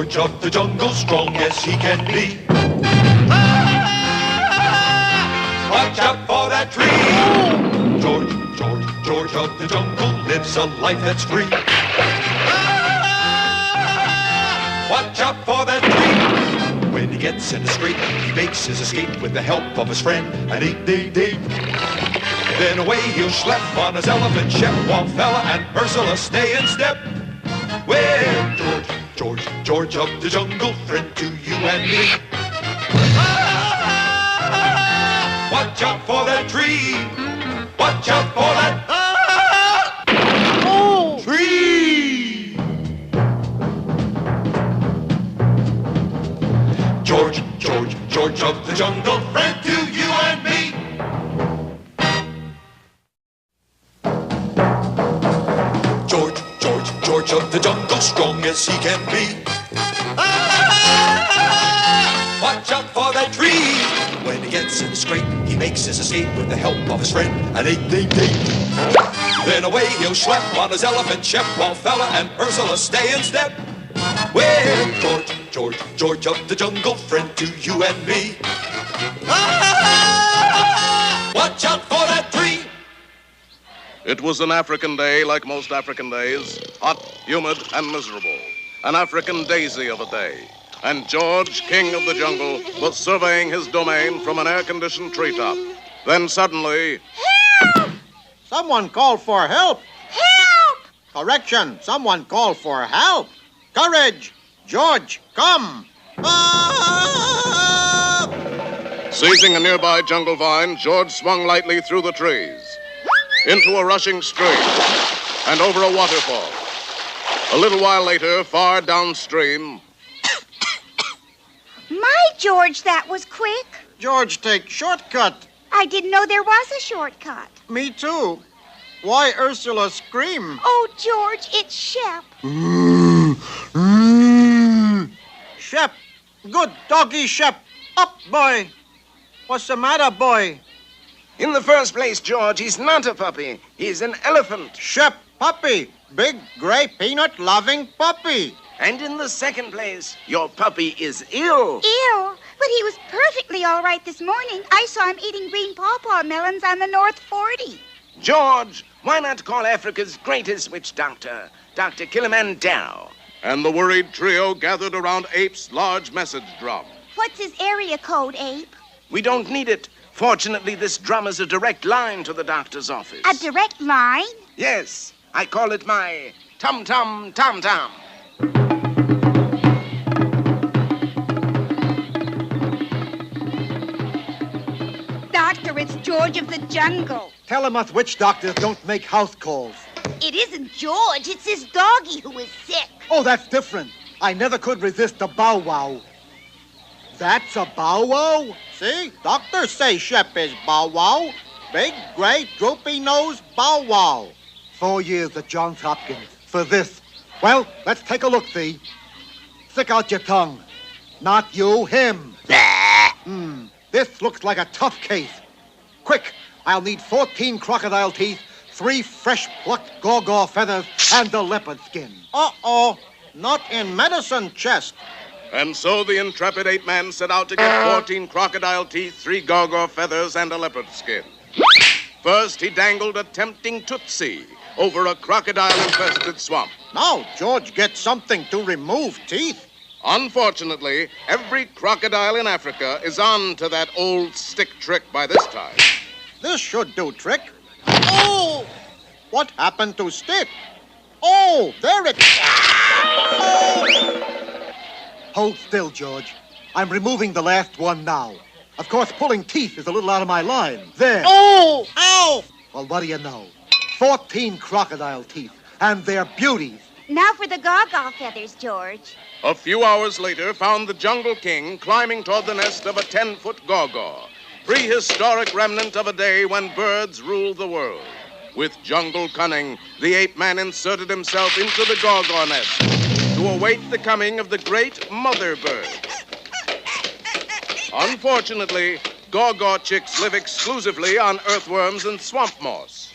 George of the jungle, strong as he can be. Watch out for that tree. George of the jungle lives a life that's free. Watch out for that tree. When he gets in the scrape, he makes his escape with the help of his friend, an 888. Then away he'll schlep on his elephant, Shep, Wallfella, and Ursula stay in step. Well, George of the jungle, friend to you and me. Watch out for that tree. Watch out for that tree. George of the jungle, friend to you and me. George of the jungle, strong as he can be. Watch out for that tree. When he gets in the scrape, he makes his escape with the help of his friend, an 888. Then away he'll schlep on his elephant, Shep, Wallfella, and Ursula stay in step. Well, George of the jungle, friend to you and me. Watch out for that tree. It was an African day like most African days, hot, humid, and miserable. An African daisy of a day. And George, king of the jungle, was surveying his domain from an air-conditioned treetop. Then suddenly... Help! Someone called for help. Help! Correction, someone called for help. Courage! George, come! Up! Seizing a nearby jungle vine, George swung lightly through the trees, into a rushing stream, and over a waterfall. A little while later, far downstream... My, George, that was quick. George, take shortcut. I didn't know there was a shortcut. Me too. Why Ursula scream? Oh, George, it's Shep. Shep. Good doggy, Shep. Up, boy. What's the matter, boy? In the first place, George, he's not a puppy. He's an elephant. Shep, puppy. Big, gray, peanut-loving puppy. And in the second place, your puppy is ill. Ew, but he was perfectly all right this morning. I saw him eating green pawpaw melons on the North 40. George, why not call Africa's greatest witch doctor, Dr. Kilimanjaro? And the worried trio gathered around Ape's large message drum. What's his area code, Ape? We don't need it. Fortunately, this drum is a direct line to the doctor's office. A direct line? Yes, I call it my tum-tum, tom-tom. Doctor, it's George of the jungle. Tell him us witch doctors don't make house calls. It isn't George, it's his doggy who is sick. Oh, that's different. I never could resist a bow wow. That's a bow wow? See? Doctors say Shep is bow wow. Big, gray, droopy nose bow wow. 4 years at Johns Hopkins for this. Well, let's take a look-see. Stick out your tongue. Not you, him. This looks like a tough case. Quick, I'll need 14 crocodile teeth, 3 fresh-plucked gaw feathers, and a leopard skin. Uh-oh, not in medicine chest. And so the intrepid ape-man set out to get 14 crocodile teeth, 3 gaw feathers, and a leopard skin. First, he dangled a tempting tootsie over a crocodile-infested swamp. Now George gets something to remove teeth. Unfortunately, every crocodile in Africa is on to that old stick trick by this time. This should do trick. Oh! What happened to stick? Oh, there it is. Oh! Hold still, George. I'm removing the last one now. Of course, pulling teeth is a little out of my line. There. Oh! Ow! Well, what do you know? 14 crocodile teeth, and they're beauties. Now for the gaw feathers, George. A few hours later, found the Jungle King climbing toward the nest of a 10-foot gaw, prehistoric remnant of a day when birds ruled the world. With jungle cunning, the ape-man inserted himself into the gaw nest to await the coming of the great mother bird. Unfortunately, gaw chicks live exclusively on earthworms and swamp moss.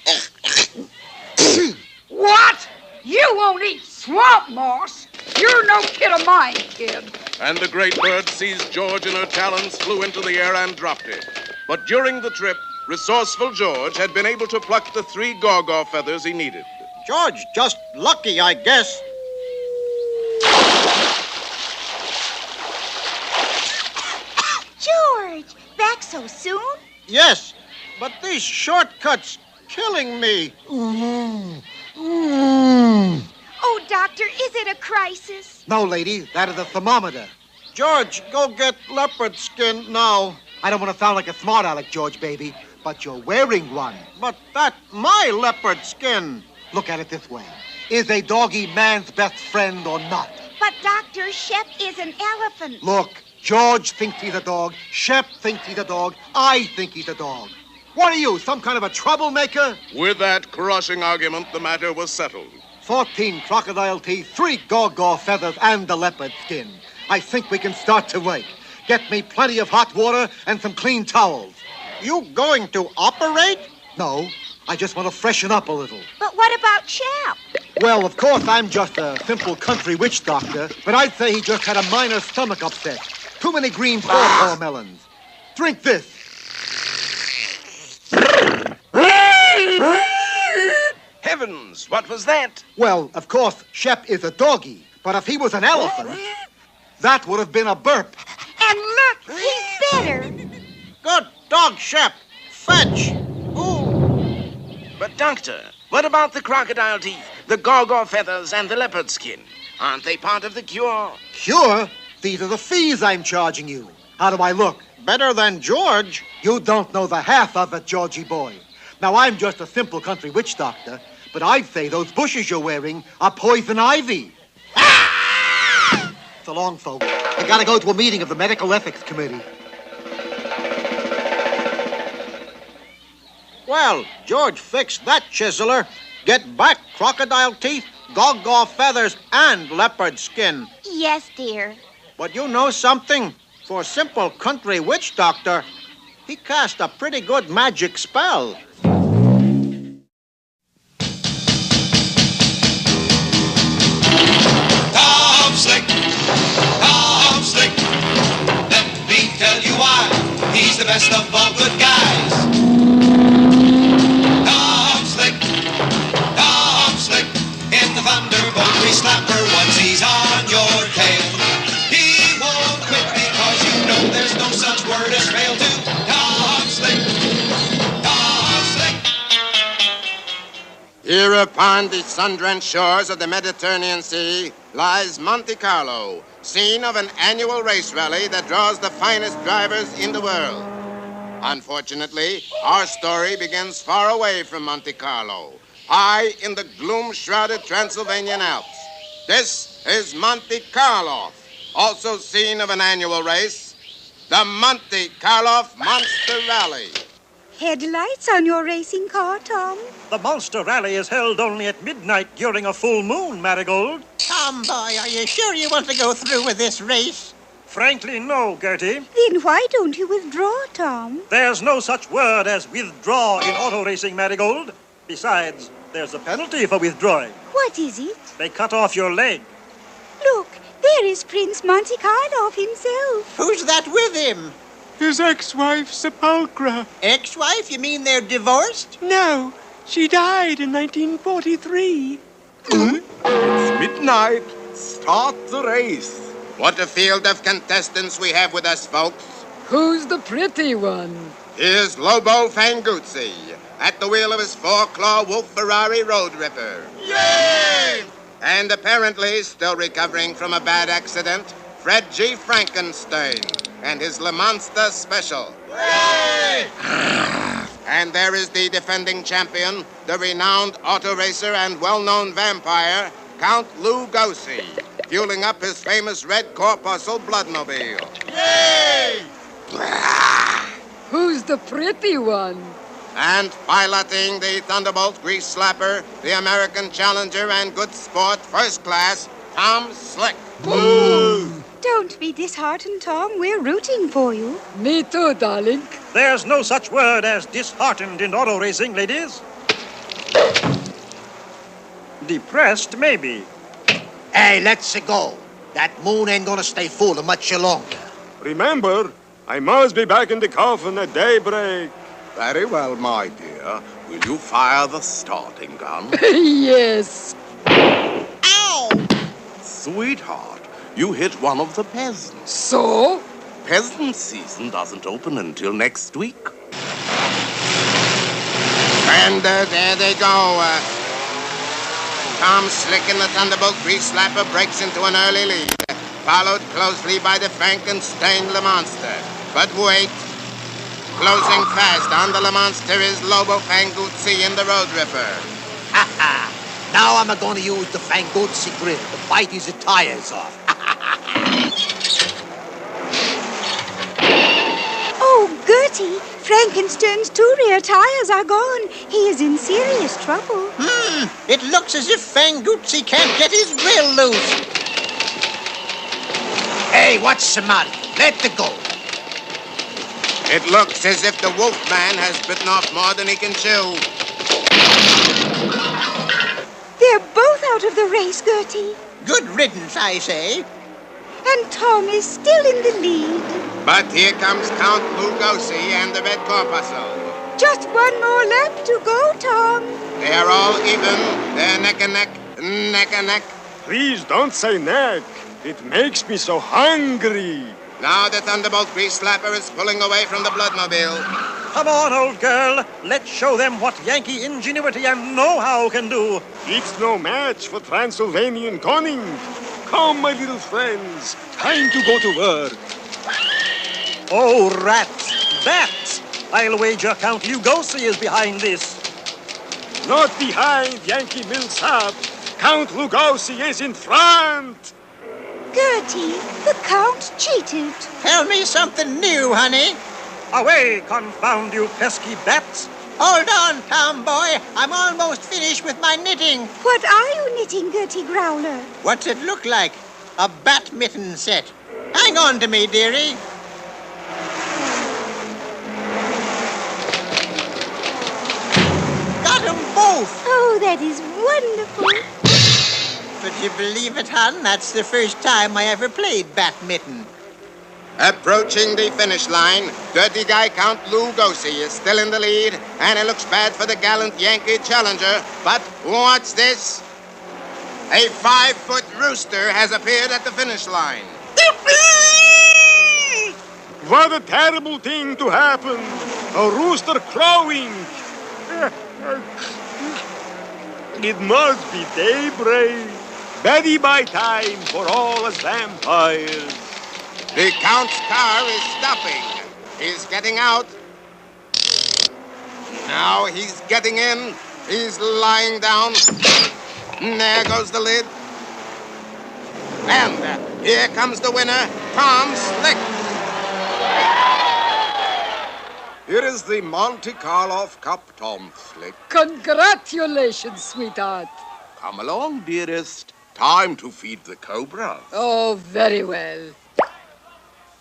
What? You won't eat swamp moss? You're no kid of mine, kid. And the great bird seized George in her talons, flew into the air, and dropped it. But during the trip, resourceful George had been able to pluck the 3 gaw-gaw feathers he needed. George, just lucky, I guess. George, back so soon? Yes, but these shortcuts killing me. Oh, Doctor, is it a crisis? No, lady, that is a thermometer. George, go get leopard skin now. I don't want to sound like a smart aleck, George, baby, but you're wearing one. But that's my leopard skin. Look at it this way. Is a doggy man's best friend or not? But, Doctor, Shep is an elephant. Look, George thinks he's a dog. Shep thinks he's a dog. I think he's a dog. What are you, some kind of a troublemaker? With that crushing argument, the matter was settled. 14 crocodile teeth, 3 gaw-gaw feathers, and the leopard skin. I think we can start to work. Get me plenty of hot water and some clean towels. You going to operate? No, I just want to freshen up a little. But what about Shep? Well, of course, I'm just a simple country witch doctor, but I'd say he just had a minor stomach upset. Too many green pawpaw melons. Drink this. Heavens, what was that? Well, of course, Shep is a doggy, but if he was an elephant, that would have been a burp. And look, he's better. Good dog, Shep. Fetch. Ooh. But, Doctor, what about the crocodile teeth, the gaw-gaw feathers, and the leopard skin? Aren't they part of the cure? Cure? These are the fees I'm charging you. How do I look? Better than George. You don't know the half of it, Georgie boy. Now, I'm just a simple country witch doctor, but I'd say those bushes you're wearing are poison ivy. So long, folks. I gotta go to a meeting of the Medical Ethics Committee. Well, George fixed that chiseler. Get back crocodile teeth, gaw-gaw feathers, and leopard skin. Yes, dear. But you know something? For a simple country witch doctor, he cast a pretty good magic spell. Tom Slick, let me tell you why he's the best of all good guys. Tom Slick, in the thunderbolt re-slapper once he's on your tail. He won't quit because you know there's no such word as fail to Tom Slick. Here upon the sun-drenched shores of the Mediterranean Sea lies Monte Carlo, scene of an annual race rally that draws the finest drivers in the world. Unfortunately, our story begins far away from Monte Carlo, high in the gloom-shrouded Transylvanian Alps. This is Monte Carlo, also scene of an annual race, the Monte Carlo Monster Rally. Headlights on your racing car, Tom? The Monster Rally is held only at midnight during a full moon, Marigold. Tom, boy, are you sure you want to go through with this race? Frankly, no, Gertie. Then why don't you withdraw, Tom? There's no such word as withdraw in auto racing, Marigold. Besides, there's a penalty for withdrawing. What is it? They cut off your leg. Look, there is Prince Monte Carlo himself. Who's that with him? His ex-wife, Sepulchra. Ex-wife? You mean they're divorced? No, she died in 1943. It's midnight. Start the race. What a field of contestants we have with us, folks. Who's the pretty one? Here's Lobo Fanguzzi, at the wheel of his 4-claw Wolf Ferrari Road Ripper. Yay! And apparently still recovering from a bad accident, Fred G. Frankenstein and his Le Monster Special. Yay! And there is the defending champion, the renowned auto racer and well-known vampire, Count Lou Gosi, fueling up his famous red corpuscle bloodmobile. Yay! Who's the pretty one? And piloting the Thunderbolt Grease Slapper, the American Challenger and Good Sport First Class, Tom Slick. Boo! Don't be disheartened, Tom. We're rooting for you. Me too, darling. There's no such word as disheartened in auto racing, ladies. Depressed, maybe. Hey, let's go. That moon ain't gonna stay full much longer. Remember, I must be back in the coffin at daybreak. Very well, my dear. Will you fire the starting gun? Yes. Ow! Sweetheart, you hit one of the peasants. So? Peasant season doesn't open until next week. And there they go. Tom Slick and the Thunderbolt Grease Slapper breaks into an early lead, followed closely by the Frankenstein Le Monster. But wait. Closing fast on the Le Monster is Lobo Fanguzzi in the Road Ripper. Ha ha! Now I'm gonna use the Fanguzzi grill to bite his tires off. Oh, Gertie, Frankenstein's 2 rear tires are gone. He is in serious trouble. It looks as if Fanguzzi can't get his grill loose. Hey, what's the matter? Let go. It looks as if the Wolfman has bitten off more than he can chew. They're both out of the race, Gertie. Good riddance, I say. And Tom is still in the lead. But here comes Count Lugosi and the Red Corpuscle. Just one more lap to go, Tom. They are all even. They're neck and neck, neck and neck. Please don't say neck. It makes me so hungry. Now the Thunderbolt Grease Slapper is pulling away from the Bloodmobile. Come on, old girl. Let's show them what Yankee ingenuity and know-how can do. It's no match for Transylvanian cunning. Come, my little friends. Time to go to work. Oh, rats, bats. I'll wager Count Lugosi is behind this. Not behind, Yankee Millsap. Count Lugosi is in front. Gertie, the Count cheated. Tell me something new, honey. Away, confound you pesky bats. Hold on, Tomboy. I'm almost finished with my knitting. What are you knitting, Gertie Growler? What's it look like? A bat mitten set. Hang on to me, dearie. Got 'em both. Oh, that is wonderful. But you believe it, hon? That's the first time I ever played badminton. Approaching the finish line, Dirty Guy Count Lugosi is still in the lead, and it looks bad for the gallant Yankee challenger. But what's this? A 5-foot rooster has appeared at the finish line. What a terrible thing to happen. A rooster crowing. It must be daybreak. Betty by time for all us vampires. The Count's car is stopping. He's getting out. Now he's getting in. He's lying down. There goes the lid. And here comes the winner, Tom Slick. Here is the Monte Carlo Cup, Tom Slick. Congratulations, sweetheart. Come along, dearest. Time to feed the cobra. Oh, very well.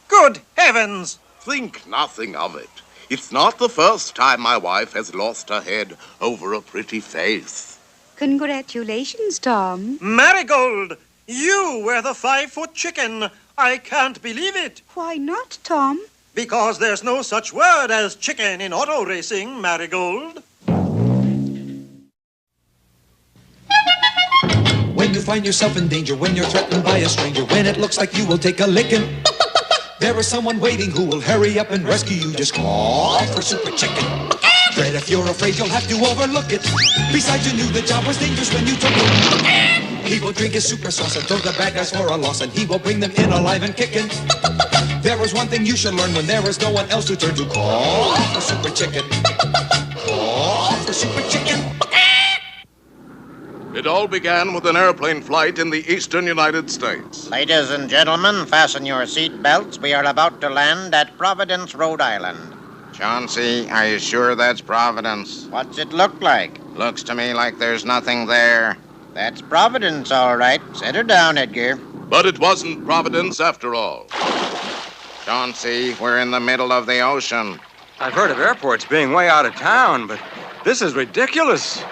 Good heavens! Think nothing of it. It's not the first time my wife has lost her head over a pretty face. Congratulations, Tom. Marigold! You were the 5-foot chicken. I can't believe it. Why not, Tom? Because there's no such word as chicken in auto racing, Marigold. When you find yourself in danger, when you're threatened by a stranger, when it looks like you will take a licking, there is someone waiting who will hurry up and rescue you. Just call for Super Chicken. But if you're afraid, you'll have to overlook it. Besides, you knew the job was dangerous when you took it. He will drink his super sauce and throw the bad guys for a loss, and he will bring them in alive and kicking. There is one thing you should learn when there is no one else to turn to. Call for Super Chicken. Call for Super Chicken. It all began with an airplane flight in the eastern United States. Ladies and gentlemen, fasten your seat belts. We are about to land at Providence, Rhode Island. Chauncey, are you sure that's Providence? What's it look like? Looks to me like there's nothing there. That's Providence, all right. Set her down, Edgar. But it wasn't Providence after all. Chauncey, we're in the middle of the ocean. I've heard of airports being way out of town, but this is ridiculous.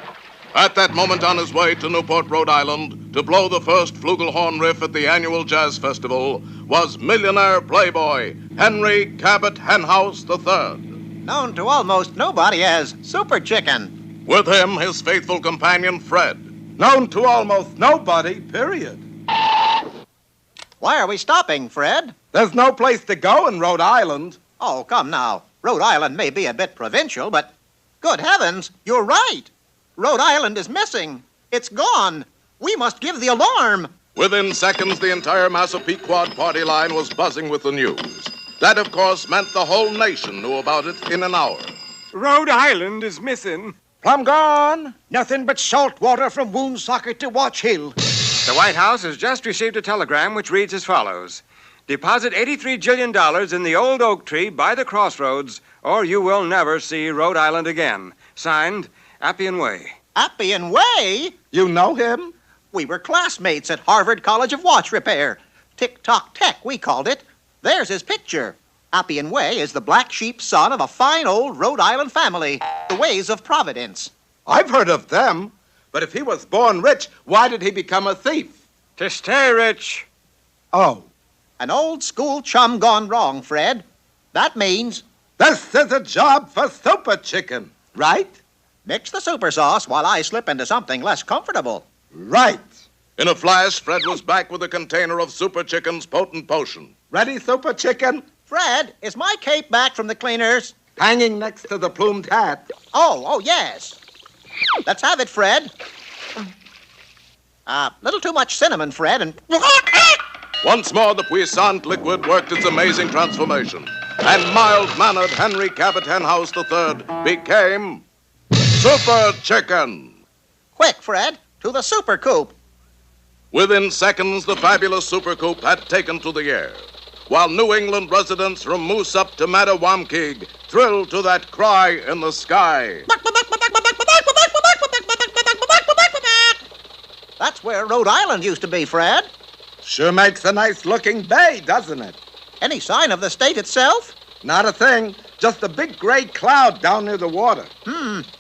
At that moment on his way to Newport, Rhode Island, to blow the first flugelhorn riff at the annual jazz festival, was millionaire playboy Henry Cabot Henhouse III. Known to almost nobody as Super Chicken. With him, his faithful companion Fred. Known to almost nobody, period. Why are we stopping, Fred? There's no place to go in Rhode Island. Oh, come now. Rhode Island may be a bit provincial, but good heavens, you're right. Rhode Island is missing. It's gone. We must give the alarm. Within seconds, the entire Massapequod party line was buzzing with the news. That, of course, meant the whole nation knew about it in an hour. Rhode Island is missing. Plumb gone. Nothing but salt water from Woonsocket to Watch Hill. The White House has just received a telegram which reads as follows. Deposit $83 jillion in the old oak tree by the crossroads, or you will never see Rhode Island again. Signed, Appian Way. Appian Way? You know him? We were classmates at Harvard College of Watch Repair. Tick-tock tech, we called it. There's his picture. Appian Way is the black sheep son of a fine old Rhode Island family, the Ways of Providence. I've heard of them. But if he was born rich, why did he become a thief? To stay rich. Oh. An old school chum gone wrong, Fred. That means... This is a job for Super Chicken, right? Mix the super sauce while I slip into something less comfortable. Right. In a flash, Fred was back with a container of Super Chicken's potent potion. Ready, Super Chicken? Fred, is my cape back from the cleaners? Hanging next to the plumed hat. Oh, yes. Let's have it, Fred. Little too much cinnamon, Fred, and... Once more, the puissant liquid worked its amazing transformation, and mild-mannered Henry Cabot Henhouse III became Super Chicken. Quick, Fred, to the super coop. Within seconds, the fabulous super coop had taken to the air, while New England residents from Moose up to Mattawamkeag thrilled to that cry in the sky. That's where Rhode Island used to be, Fred. Sure makes a nice-looking bay, doesn't it? Any sign of the state itself? Not a thing. Just a big gray cloud down near the water.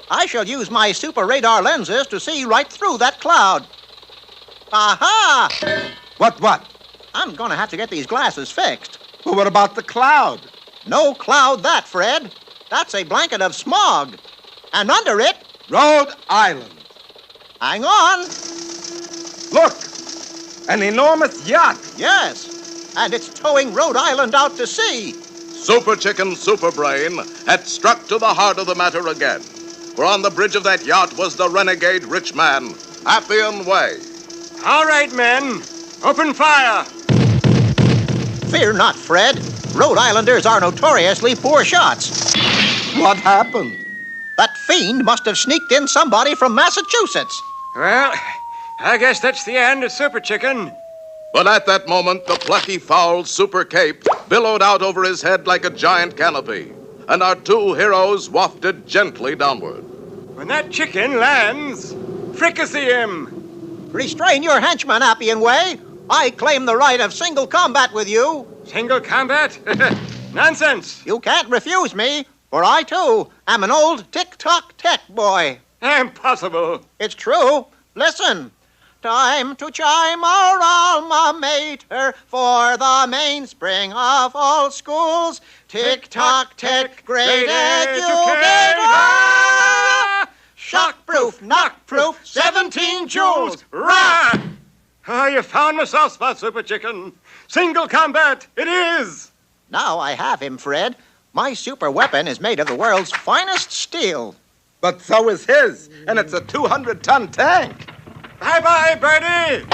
I shall use my super radar lenses to see right through that cloud. Aha! What? I'm gonna have to get these glasses fixed. Well, what about the cloud? No cloud that, Fred. That's a blanket of smog. And under it... Rhode Island. Hang on. Look! An enormous yacht. Yes, and it's towing Rhode Island out to sea. Super Chicken Super Brain had struck to the heart of the matter again. For on the bridge of that yacht was the renegade rich man, Appian Way. All right, men. Open fire. Fear not, Fred. Rhode Islanders are notoriously poor shots. What happened? That fiend must have sneaked in somebody from Massachusetts. Well, I guess that's the end of Super Chicken. But at that moment, the plucky, foul Super Cape billowed out over his head like a giant canopy, and our two heroes wafted gently downward. When that chicken lands, fricassee him. Restrain your henchman, Appian Way. I claim the right of single combat with you. Single combat? Nonsense. You can't refuse me, for I, too, am an old tick-tock tech boy. Impossible. It's true. Listen. Time to chime our alma mater for the mainspring of all schools. Tick-tock tech, great educator. Shock-proof, knock-proof, 17 joules. Rah! Oh, you found my soft spot, Super Chicken. Single combat, it is. Now I have him, Fred. My super weapon is made of the world's finest steel. But so is his, and it's a 200-ton tank. Bye-bye, Birdie.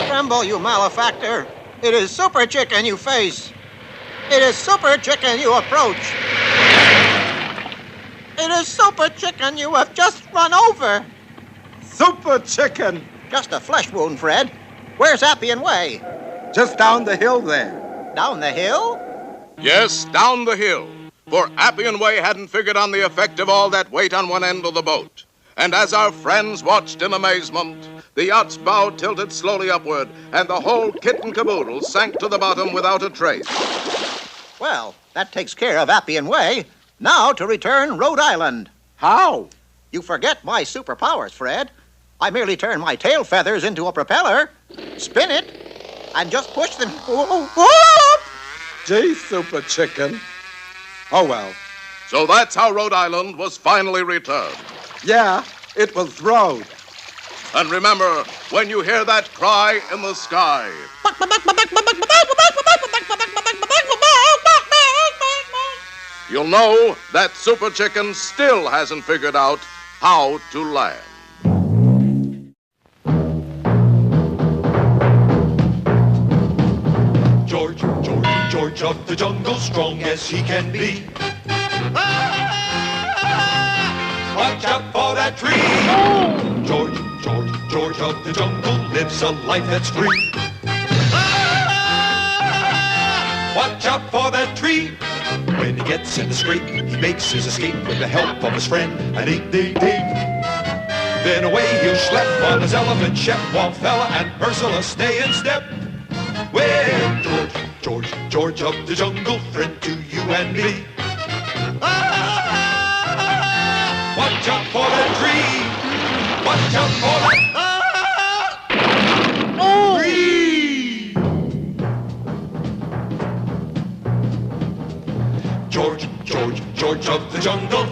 Tremble, you malefactor. It is Super Chicken you face. It is Super Chicken you approach. It is Super Chicken you have just run over. Super Chicken. Just a flesh wound, Fred. Where's Appian Way? Just down the hill there. Down the hill? Yes, down the hill. For Appian Way hadn't figured on the effect of all that weight on one end of the boat. And as our friends watched in amazement, the yacht's bow tilted slowly upward, and the whole kit and caboodle sank to the bottom without a trace. Well, that takes care of Appian Way. Now to return Rhode Island. How? You forget my superpowers, Fred. I merely turn my tail feathers into a propeller, spin it, and just push them. Gee, Super Chicken. Oh, well. So that's how Rhode Island was finally returned. Yeah, it was Rhode. And remember, when you hear that cry in the sky, you'll know that Super Chicken still hasn't figured out how to land. George of the jungle, strong as he can be. Watch out for that tree. George of the jungle lives a life that's free. Watch out for that tree. When he gets in the scrape, he makes his escape with the help of his friend, an 8-day date. Then away he'll schlep on his elephant, Shep, Wallfella, and Ursula stay in step. With George of the jungle, friend to you and me. Watch out for that tree. Watch out for that tree. George of the jungle,